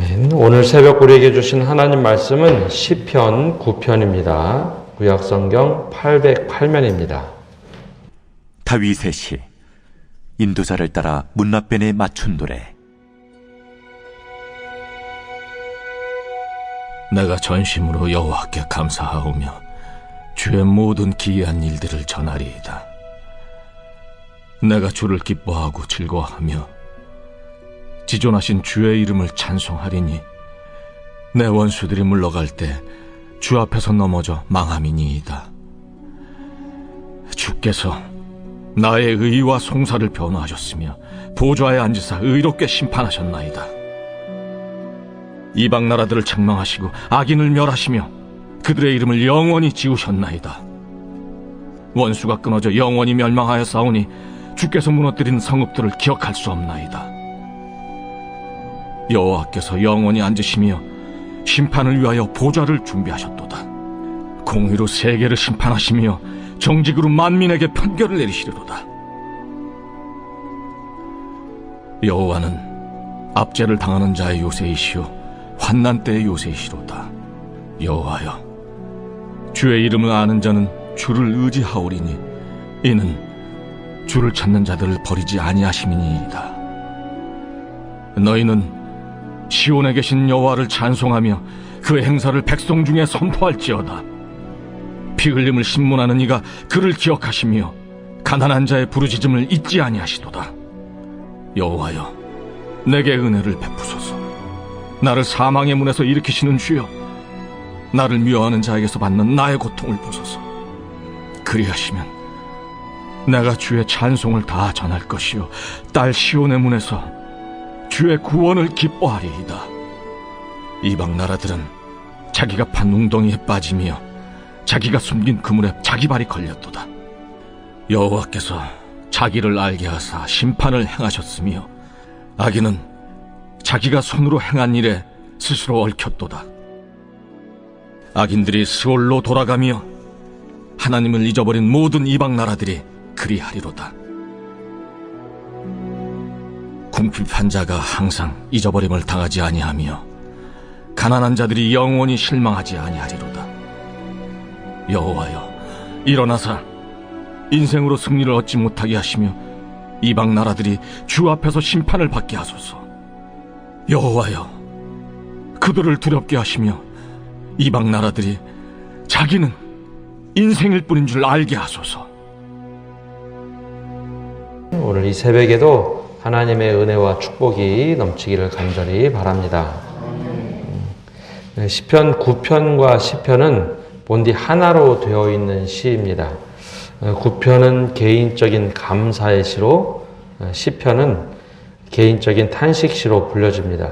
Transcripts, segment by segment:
아멘. 오늘 새벽 우리에게 주신 하나님 말씀은 시편 9편입니다. 구약성경 808면입니다. 다윗의 시, 인도자를 따라 문납변에 맞춘 노래. 내가 전심으로 여호와께 감사하오며 주의 모든 기이한 일들을 전하리이다. 내가 주를 기뻐하고 즐거워하며 지존하신 주의 이름을 찬송하리니 내 원수들이 물러갈 때 주 앞에서 넘어져 망함이니이다. 주께서 나의 의와 송사를 변호하셨으며 보좌에 앉으사 의롭게 심판하셨나이다. 이방 나라들을 책망하시고 악인을 멸하시며 그들의 이름을 영원히 지우셨나이다. 원수가 끊어져 영원히 멸망하여 싸우니 주께서 무너뜨린 성읍들을 기억할 수 없나이다. 여호와께서 영원히 앉으시며 심판을 위하여 보좌를 준비하셨도다. 공의로 세계를 심판하시며 정직으로 만민에게 판결을 내리시리로다. 여호와는 압제를 당하는 자의 요새이시오 환난 때의 요새이시로다. 여호와여, 주의 이름을 아는 자는 주를 의지하오리니 이는 주를 찾는 자들을 버리지 아니하심이니이다. 너희는 시온에 계신 여호와를 찬송하며 그 행사를 백성 중에 선포할지어다. 피 흘림을 신문하는 이가 그를 기억하시며 가난한 자의 부르짖음을 잊지 아니하시도다. 여호와여, 내게 은혜를 베푸소서. 나를 사망의 문에서 일으키시는 주여, 나를 미워하는 자에게서 받는 나의 고통을 보소서. 그리하시면 내가 주의 찬송을 다 전할 것이요 딸 시온의 문에서 주의 구원을 기뻐하리이다. 이방 나라들은 자기가 판 웅덩이에 빠지며 자기가 숨긴 그물에 자기 발이 걸렸도다. 여호와께서 자기를 알게 하사 심판을 행하셨으며 악인은 자기가 손으로 행한 일에 스스로 얽혔도다. 악인들이 스올로 돌아가며 하나님을 잊어버린 모든 이방 나라들이 그리하리로다. 궁핍한 자가 항상 잊어버림을 당하지 아니하며 가난한 자들이 영원히 실망하지 아니하리로다. 여호와여, 일어나사 인생으로 승리를 얻지 못하게 하시며 이방 나라들이 주 앞에서 심판을 받게 하소서. 여호와여, 그들을 두렵게 하시며 이방 나라들이 자기는 인생일 뿐인 줄 알게 하소서. 오늘 이 새벽에도 하나님의 은혜와 축복이 넘치기를 간절히 바랍니다. 시편 9편과 시편은 본디 하나로 되어 있는 시입니다. 9편은 개인적인 감사의 시로, 시편은 개인적인 탄식시로 불려집니다.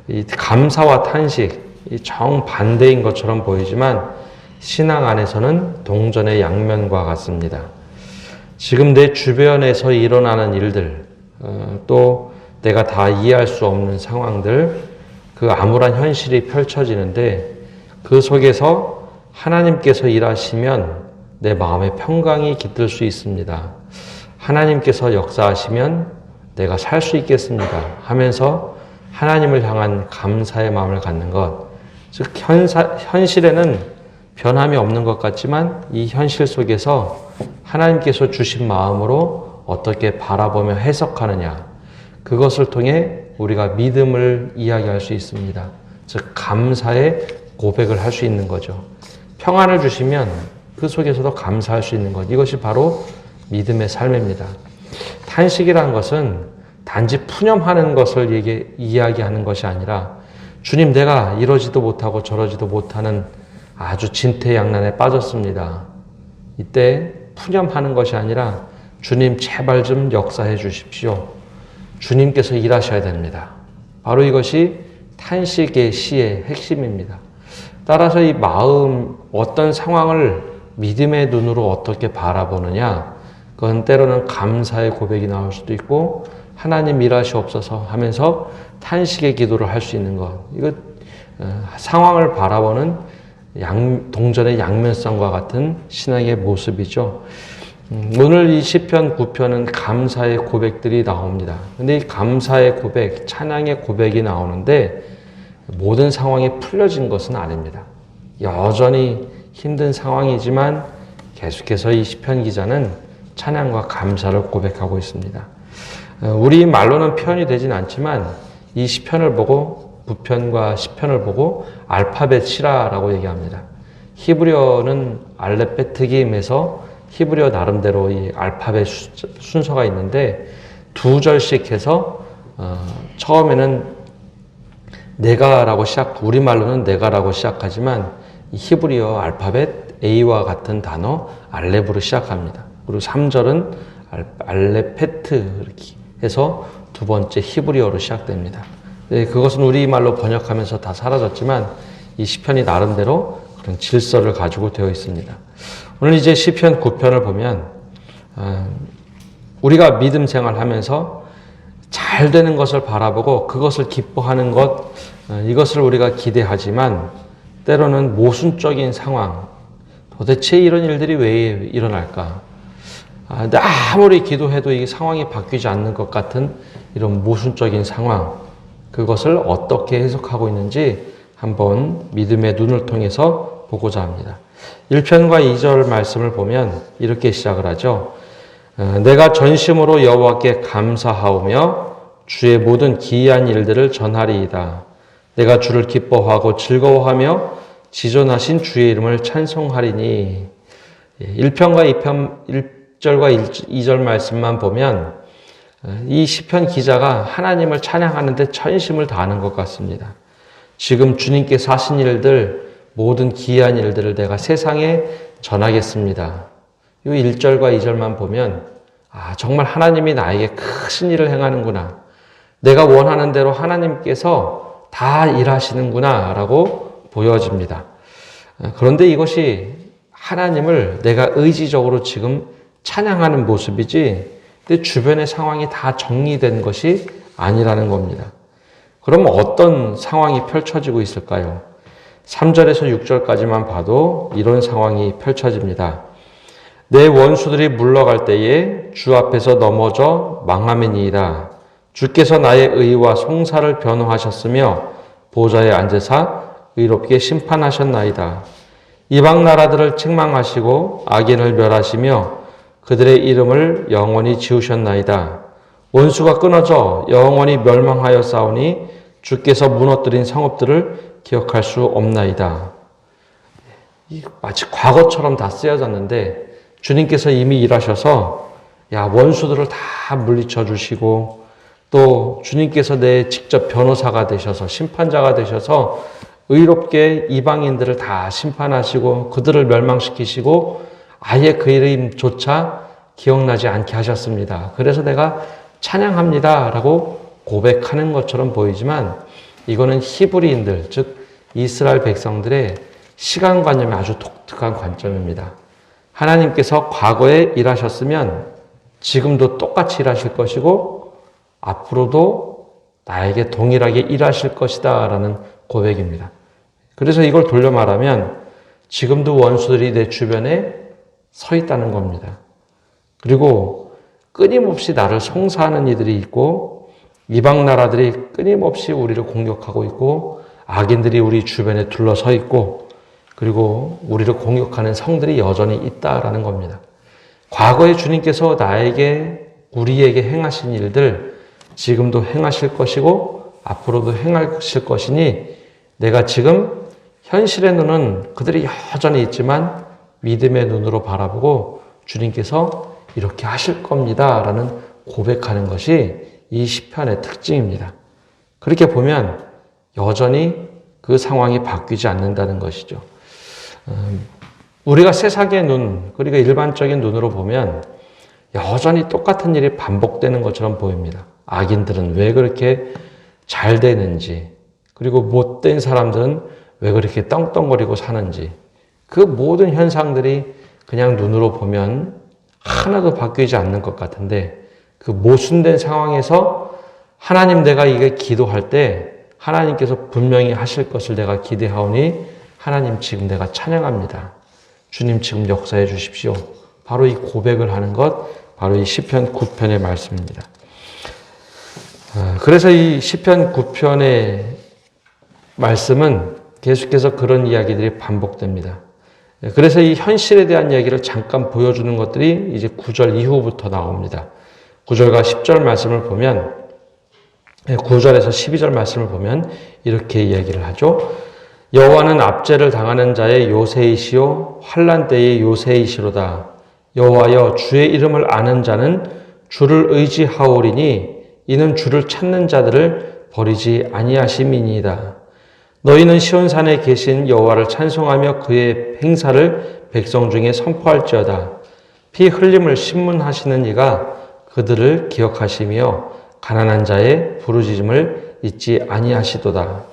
이 감사와 탄식, 이 정반대인 것처럼 보이지만 신앙 안에서는 동전의 양면과 같습니다. 지금 내 주변에서 일어나는 일들, 또 내가 다 이해할 수 없는 상황들, 그 암울한 현실이 펼쳐지는데 그 속에서 하나님께서 일하시면 내 마음의 평강이 깃들 수 있습니다. 하나님께서 역사하시면 내가 살 수 있겠습니다 하면서 하나님을 향한 감사의 마음을 갖는 것, 즉 현실에는 변함이 없는 것 같지만 이 현실 속에서 하나님께서 주신 마음으로 어떻게 바라보며 해석하느냐, 그것을 통해 우리가 믿음을 이야기할 수 있습니다. 즉 감사의 고백을 할 수 있는 거죠. 평안을 주시면 그 속에서도 감사할 수 있는 것, 이것이 바로 믿음의 삶입니다. 탄식이라는 것은 단지 푸념하는 것을 이야기하는 것이 아니라 주님, 내가 이러지도 못하고 저러지도 못하는 아주 진퇴양난에 빠졌습니다. 이때 푸념하는 것이 아니라 주님, 제발 좀 역사해 주십시오. 주님께서 일하셔야 됩니다. 바로 이것이 탄식의 시의 핵심입니다. 따라서 이 마음, 어떤 상황을 믿음의 눈으로 어떻게 바라보느냐, 그건 때로는 감사의 고백이 나올 수도 있고 하나님 일하시옵소서 하면서 탄식의 기도를 할 수 있는 것, 이거 상황을 바라보는 동전의 양면성과 같은 신앙의 모습이죠. 오늘 이 시편 9편은 감사의 고백들이 나옵니다. 근데 이 감사의 고백, 찬양의 고백이 나오는데 모든 상황이 풀려진 것은 아닙니다. 여전히 힘든 상황이지만 계속해서 이 시편 기자는 찬양과 감사를 고백하고 있습니다. 우리 말로는 표현이 되진 않지만 이 시편을 보고 부편과 시편을 보고 알파벳 실화라고 얘기합니다. 히브리어는 알렙베트김에서 히브리어 나름대로 이 알파벳 순서가 있는데 두 절씩 해서 처음에는 내가라고 우리말로는 내가라고 시작하지만 이 히브리어 알파벳 A와 같은 단어 알렙으로 시작합니다. 그리고 3절은 알렙페트 이렇게 해서 두 번째 히브리어로 시작됩니다. 네, 그것은 우리말로 번역하면서 다 사라졌지만 이 시편이 나름대로 그런 질서를 가지고 되어 있습니다. 오늘 이제 시편 9편을 보면 우리가 믿음 생활하면서 잘 되는 것을 바라보고 그것을 기뻐하는 것, 이것을 우리가 기대하지만 때로는 모순적인 상황, 도대체 이런 일들이 왜 일어날까? 아무리 기도해도 이 상황이 바뀌지 않는 것 같은 이런 모순적인 상황, 그것을 어떻게 해석하고 있는지 한번 믿음의 눈을 통해서 보고자 합니다. 1편과 2절 말씀을 보면 이렇게 시작을 하죠. 내가 전심으로 여호와께 감사하오며 주의 모든 기이한 일들을 전하리이다. 내가 주를 기뻐하고 즐거워하며 지존하신 주의 이름을 찬송하리니. 1편과 1절과 2절 말씀만 보면 이 시편 기자가 하나님을 찬양하는데 전심을 다하는 것 같습니다. 지금 주님께서 하신 일들, 모든 기이한 일들을 내가 세상에 전하겠습니다. 이 1절과 2절만 보면 정말 하나님이 나에게 큰 일을 행하는구나. 내가 원하는 대로 하나님께서 다 일하시는구나 라고 보여집니다. 그런데 이것이 하나님을 내가 의지적으로 지금 찬양하는 모습이지 내 주변의 상황이 다 정리된 것이 아니라는 겁니다. 그럼 어떤 상황이 펼쳐지고 있을까요? 3절에서 6절까지만 봐도 이런 상황이 펼쳐집니다. 내 원수들이 물러갈 때에 주 앞에서 넘어져 망하매니이다. 주께서 나의 의와 송사를 변호하셨으며 보좌에 앉으사 의롭게 심판하셨나이다. 이방 나라들을 책망하시고 악인을 멸하시며 그들의 이름을 영원히 지우셨나이다. 원수가 끊어져 영원히 멸망하여 싸우니 주께서 무너뜨린 성읍들을 기억할 수 없나이다. 마치 과거처럼 다 쓰여졌는데 주님께서 이미 일하셔서 원수들을 다 물리쳐 주시고 또 주님께서 내 직접 변호사가 되셔서 심판자가 되셔서 의롭게 이방인들을 다 심판하시고 그들을 멸망시키시고 아예 그 이름조차 기억나지 않게 하셨습니다. 그래서 내가 찬양합니다 라고 고백하는 것처럼 보이지만 이거는 히브리인들, 즉 이스라엘 백성들의 시간관념이 아주 독특한 관점입니다. 하나님께서 과거에 일하셨으면 지금도 똑같이 일하실 것이고 앞으로도 나에게 동일하게 일하실 것이다 라는 고백입니다. 그래서 이걸 돌려 말하면 지금도 원수들이 내 주변에 서 있다는 겁니다. 그리고 끊임없이 나를 송사하는 이들이 있고 이방 나라들이 끊임없이 우리를 공격하고 있고 악인들이 우리 주변에 둘러서 있고 그리고 우리를 공격하는 성들이 여전히 있다라는 겁니다. 과거에 주님께서 우리에게 행하신 일들 지금도 행하실 것이고 앞으로도 행하실 것이니 내가 지금 현실의 눈은 그들이 여전히 있지만 믿음의 눈으로 바라보고 주님께서 이렇게 하실 겁니다 라는 고백하는 것이 이 시편의 특징입니다. 그렇게 보면 여전히 그 상황이 바뀌지 않는다는 것이죠. 우리가 세상의 눈, 그러니까 일반적인 눈으로 보면 여전히 똑같은 일이 반복되는 것처럼 보입니다. 악인들은 왜 그렇게 잘 되는지, 그리고 못된 사람들은 왜 그렇게 떵떵거리고 사는지, 그 모든 현상들이 그냥 눈으로 보면 하나도 바뀌지 않는 것 같은데 그 모순된 상황에서 하나님 내가 이게 기도할 때 하나님께서 분명히 하실 것을 내가 기대하오니 하나님 지금 내가 찬양합니다. 주님 지금 역사해 주십시오. 바로 이 고백을 하는 것, 바로 이 시편 9편의 말씀입니다. 그래서 이 시편 9편의 말씀은 계속해서 그런 이야기들이 반복됩니다. 그래서 이 현실에 대한 이야기를 잠깐 보여주는 것들이 이제 9절 이후부터 나옵니다. 9절과 10절 말씀을 보면 9절에서 12절 말씀을 보면 이렇게 이야기를 하죠. 여호와는 압제를 당하는 자의 요새이시요 환난 때의 요새이시로다. 여호와여 주의 이름을 아는 자는 주를 의지하오리니 이는 주를 찾는 자들을 버리지 아니하심이니이다. 너희는 시온산에 계신 여호와를 찬송하며 그의 행사를 백성 중에 선포할지어다. 피 흘림을 신문하시는 이가 그들을 기억하시며 가난한 자의 부르짖음을 잊지 아니하시도다.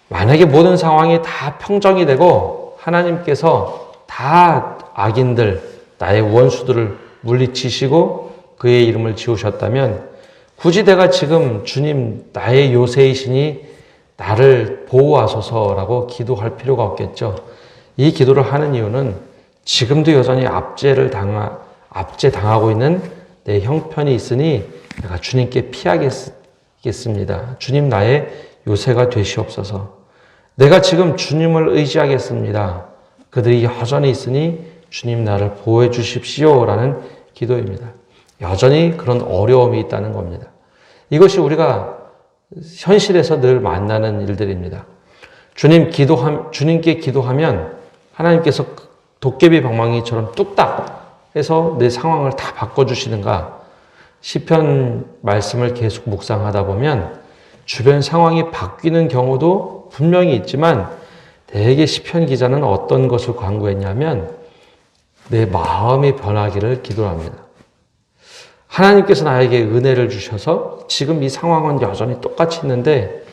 만약에 모든 상황이 다 평정이 되고 하나님께서 다 악인들, 나의 원수들을 물리치시고 그의 이름을 지우셨다면 굳이 내가 지금 주님 나의 요새이시니 나를 보호하소서라고 기도할 필요가 없겠죠. 이 기도를 하는 이유는 지금도 여전히 압제당하고 있는 내 형편이 있으니 내가 주님께 피하겠습니다. 주님 나의 요새가 되시옵소서. 내가 지금 주님을 의지하겠습니다. 그들이 여전히 있으니 주님 나를 보호해 주십시오라는 기도입니다. 여전히 그런 어려움이 있다는 겁니다. 이것이 우리가 현실에서 늘 만나는 일들입니다. 주님께 기도하면 하나님께서 도깨비 방망이처럼 뚝딱 해서 내 상황을 다 바꿔주시는가? 시편 말씀을 계속 묵상하다 보면 주변 상황이 바뀌는 경우도 분명히 있지만 대개 시편 기자는 어떤 것을 간구했냐면 내 마음이 변하기를 기도합니다. 하나님께서 나에게 은혜를 주셔서 지금 이 상황은 여전히 똑같이 있는데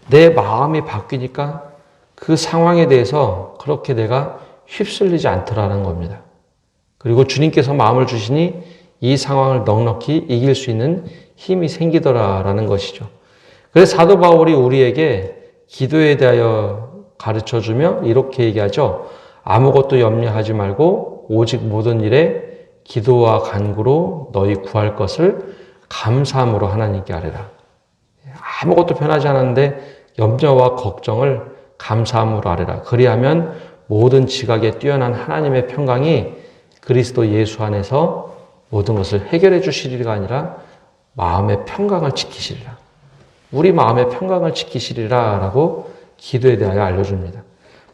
내 마음이 바뀌니까 그 상황에 대해서 그렇게 내가 휩쓸리지 않더라는 겁니다. 그리고 주님께서 마음을 주시니 이 상황을 넉넉히 이길 수 있는 힘이 생기더라라는 것이죠. 그래서 사도 바울이 우리에게 기도에 대하여 가르쳐주며 이렇게 얘기하죠. 아무것도 염려하지 말고 오직 모든 일에 기도와 간구로 너희 구할 것을 감사함으로 하나님께 아뢰라. 아무것도 변하지 않았는데 염려와 걱정을 감사함으로 아뢰라. 그리하면 모든 지각에 뛰어난 하나님의 평강이 그리스도 예수 안에서 모든 것을 해결해 주시리가 아니라 마음의 평강을 지키시리라. 우리 마음의 평강을 지키시리라 라고 기도에 대하여 알려줍니다.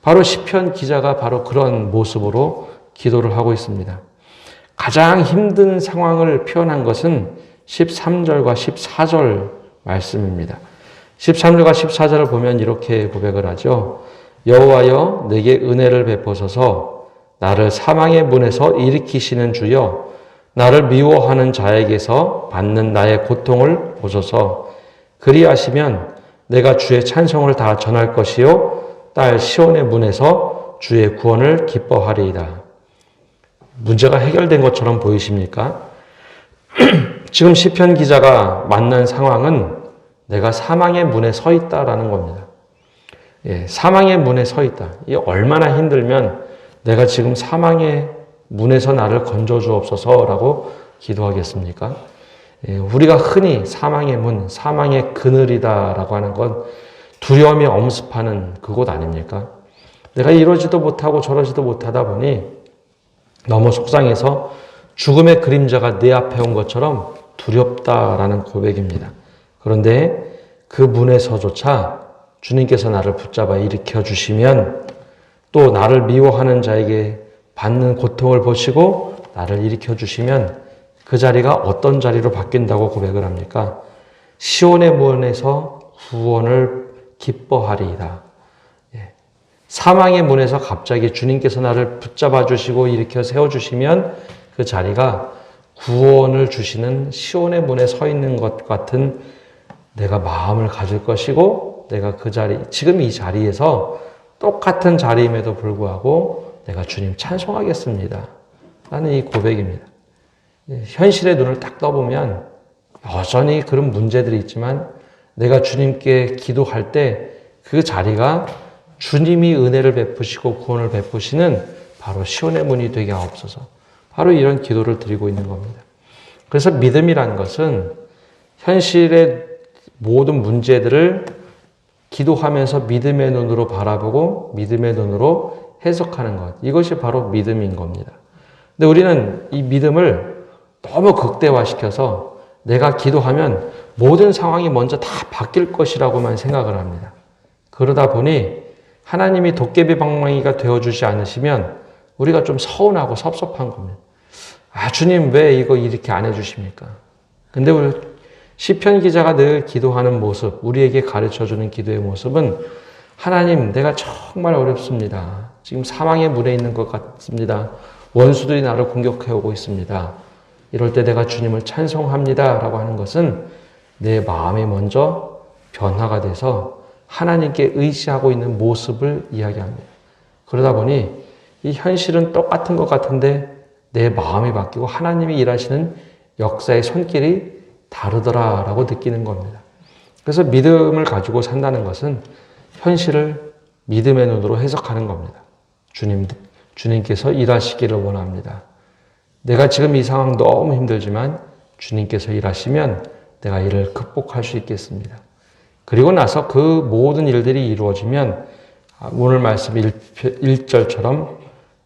바로 시편 기자가 바로 그런 모습으로 기도를 하고 있습니다. 가장 힘든 상황을 표현한 것은 13절과 14절 말씀입니다. 13절과 14절을 보면 이렇게 고백을 하죠. 여호와여 내게 은혜를 베푸소서 나를 사망의 문에서 일으키시는 주여 나를 미워하는 자에게서 받는 나의 고통을 보소서 그리하시면 내가 주의 찬송을 다 전할 것이요 딸 시온의 문에서 주의 구원을 기뻐하리이다. 문제가 해결된 것처럼 보이십니까? 지금 시편 기자가 만난 상황은 내가 사망의 문에 서 있다라는 겁니다. 사망의 문에 서 있다. 이게 얼마나 힘들면 내가 지금 사망의 문에서 나를 건져 주옵소서라고 기도하겠습니까? 우리가 흔히 사망의 문, 사망의 그늘이다라고 하는 건 두려움이 엄습하는 그곳 아닙니까? 내가 이러지도 못하고 저러지도 못하다 보니 너무 속상해서 죽음의 그림자가 내 앞에 온 것처럼 두렵다라는 고백입니다. 그런데 그 문에서조차 주님께서 나를 붙잡아 일으켜 주시면 또 나를 미워하는 자에게 받는 고통을 보시고 나를 일으켜 주시면 그 자리가 어떤 자리로 바뀐다고 고백을 합니까? 시온의 문에서 구원을 기뻐하리이다. 사망의 문에서 갑자기 주님께서 나를 붙잡아 주시고 일으켜 세워주시면 그 자리가 구원을 주시는 시온의 문에 서 있는 것 같은 내가 마음을 가질 것이고 내가 그 자리, 지금 이 자리에서 똑같은 자리임에도 불구하고 내가 주님 찬송하겠습니다. 라는 이 고백입니다. 현실의 눈을 딱 떠보면 여전히 그런 문제들이 있지만 내가 주님께 기도할 때 그 자리가 주님이 은혜를 베푸시고 구원을 베푸시는 바로 시온의 문이 되게 하옵소서. 바로 이런 기도를 드리고 있는 겁니다. 그래서 믿음이란 것은 현실의 모든 문제들을 기도하면서 믿음의 눈으로 바라보고 믿음의 눈으로 해석하는 것. 이것이 바로 믿음인 겁니다. 근데 우리는 이 믿음을 너무 극대화시켜서 내가 기도하면 모든 상황이 먼저 다 바뀔 것이라고만 생각을 합니다. 그러다 보니 하나님이 도깨비 방망이가 되어주지 않으시면 우리가 좀 서운하고 섭섭한 겁니다. 아, 주님 왜 이거 이렇게 안 해주십니까? 근데 우리 시편 기자가 늘 기도하는 모습, 우리에게 가르쳐주는 기도의 모습은 하나님, 내가 정말 어렵습니다. 지금 사망의 문에 있는 것 같습니다. 원수들이 나를 공격해 오고 있습니다. 이럴 때 내가 주님을 찬송합니다. 라고 하는 것은 내 마음이 먼저 변화가 돼서 하나님께 의지하고 있는 모습을 이야기합니다. 그러다 보니 이 현실은 똑같은 것 같은데 내 마음이 바뀌고 하나님이 일하시는 역사의 손길이 다르더라라고 느끼는 겁니다. 그래서 믿음을 가지고 산다는 것은 현실을 믿음의 눈으로 해석하는 겁니다. 주님께서 일하시기를 원합니다. 내가 지금 이 상황 너무 힘들지만 주님께서 일하시면 내가 이를 극복할 수 있겠습니다. 그리고 나서 그 모든 일들이 이루어지면 오늘 말씀 1절처럼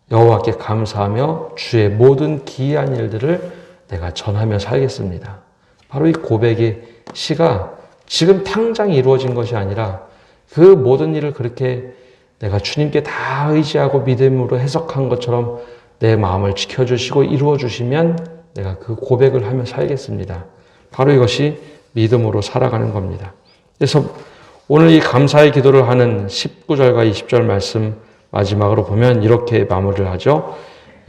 여호와께 감사하며 주의 모든 기이한 일들을 내가 전하며 살겠습니다. 바로 이 고백의 시가 지금 당장 이루어진 것이 아니라 그 모든 일을 그렇게 내가 주님께 다 의지하고 믿음으로 해석한 것처럼 내 마음을 지켜주시고 이루어주시면 내가 그 고백을 하며 살겠습니다. 바로 이것이 믿음으로 살아가는 겁니다. 그래서 오늘 이 감사의 기도를 하는 19절과 20절 말씀 마지막으로 보면 이렇게 마무리를 하죠.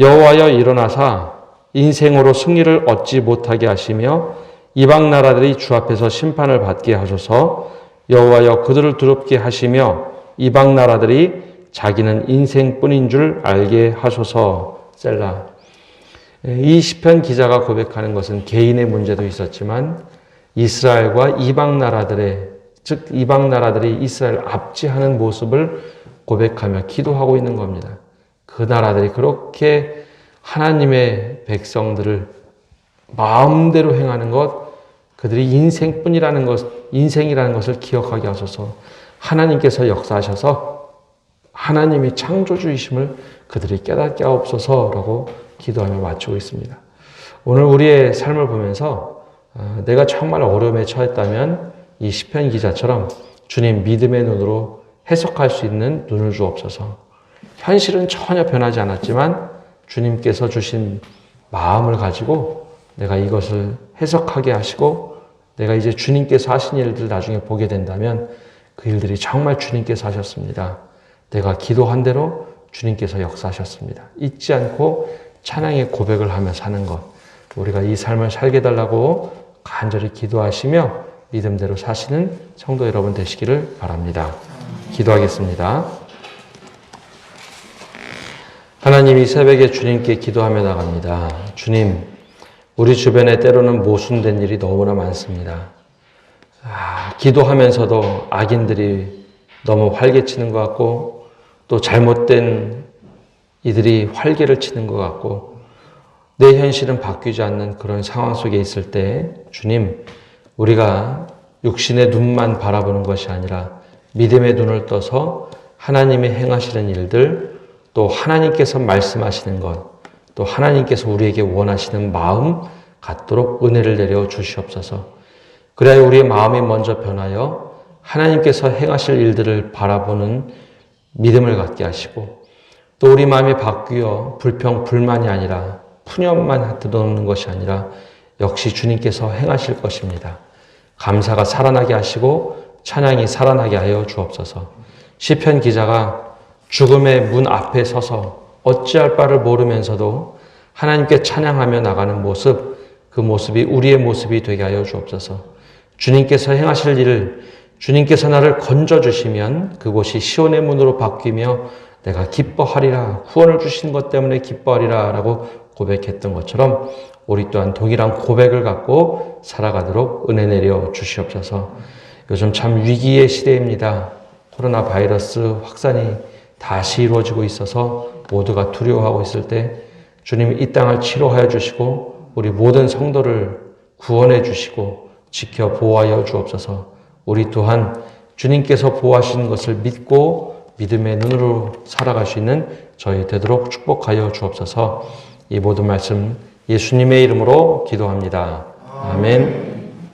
여호와여 일어나사 인생으로 승리를 얻지 못하게 하시며 이방 나라들이 주 앞에서 심판을 받게 하소서. 여호와여 그들을 두렵게 하시며 이방 나라들이 자기는 인생뿐인 줄 알게 하소서. 셀라. 이 시편 기자가 고백하는 것은 개인의 문제도 있었지만 이스라엘과 이방 나라들의, 즉 이방 나라들이 이스라엘을 압제하는 모습을 고백하며 기도하고 있는 겁니다. 그 나라들이 그렇게 하나님의 백성들을 마음대로 행하는 것, 그들이 인생뿐이라는 것, 인생이라는 것을 기억하게 하소서. 하나님께서 역사하셔서 하나님이 창조주이심을 그들이 깨닫게 하옵소서라고 기도하며 마치고 있습니다. 오늘 우리의 삶을 보면서 내가 정말 어려움에 처했다면 이 시편 기자처럼 주님 믿음의 눈으로 해석할 수 있는 눈을 주옵소서. 현실은 전혀 변하지 않았지만 주님께서 주신 마음을 가지고 내가 이것을 해석하게 하시고 내가 이제 주님께서 하신 일들을 나중에 보게 된다면 그 일들이 정말 주님께서 하셨습니다. 내가 기도한 대로 주님께서 역사하셨습니다. 잊지 않고 찬양의 고백을 하며 사는 것, 우리가 이 삶을 살게 해달라고 간절히 기도하시며 믿음대로 사시는 성도 여러분 되시기를 바랍니다. 기도하겠습니다. 하나님, 이 새벽에 주님께 기도하며 나갑니다. 주님, 우리 주변에 때로는 모순된 일이 너무나 많습니다. 기도하면서도 악인들이 너무 활개치는 것 같고 또 잘못된 이들이 활개를 치는 것 같고 내 현실은 바뀌지 않는 그런 상황 속에 있을 때 주님, 우리가 육신의 눈만 바라보는 것이 아니라 믿음의 눈을 떠서 하나님이 행하시는 일들, 또 하나님께서 말씀하시는 것, 또 하나님께서 우리에게 원하시는 마음 갖도록 은혜를 내려 주시옵소서. 그래야 우리의 마음이 먼저 변하여 하나님께서 행하실 일들을 바라보는 믿음을 갖게 하시고 또 우리 마음이 바뀌어 불평, 불만이 아니라 푸념만 들어오는 것이 아니라 역시 주님께서 행하실 것입니다. 감사가 살아나게 하시고 찬양이 살아나게 하여 주옵소서. 시편 기자가 죽음의 문 앞에 서서 어찌할 바를 모르면서도 하나님께 찬양하며 나가는 모습, 그 모습이 우리의 모습이 되게 하여 주옵소서. 주님께서 행하실 일을 주님께서 나를 건져주시면 그곳이 시온의 문으로 바뀌며 내가 기뻐하리라, 구원을 주신 것 때문에 기뻐하리라 라고 고백했던 것처럼 우리 또한 동일한 고백을 갖고 살아가도록 은혜 내려 주시옵소서. 요즘 참 위기의 시대입니다. 코로나 바이러스 확산이 다시 이루어지고 있어서 모두가 두려워하고 있을 때 주님이 이 땅을 치료하여 주시고 우리 모든 성도를 구원해 주시고 지켜 보호하여 주옵소서. 우리 또한 주님께서 보호하시는 것을 믿고 믿음의 눈으로 살아갈 수 있는 저희 되도록 축복하여 주옵소서. 이 모든 말씀 예수님의 이름으로 기도합니다. 아멘.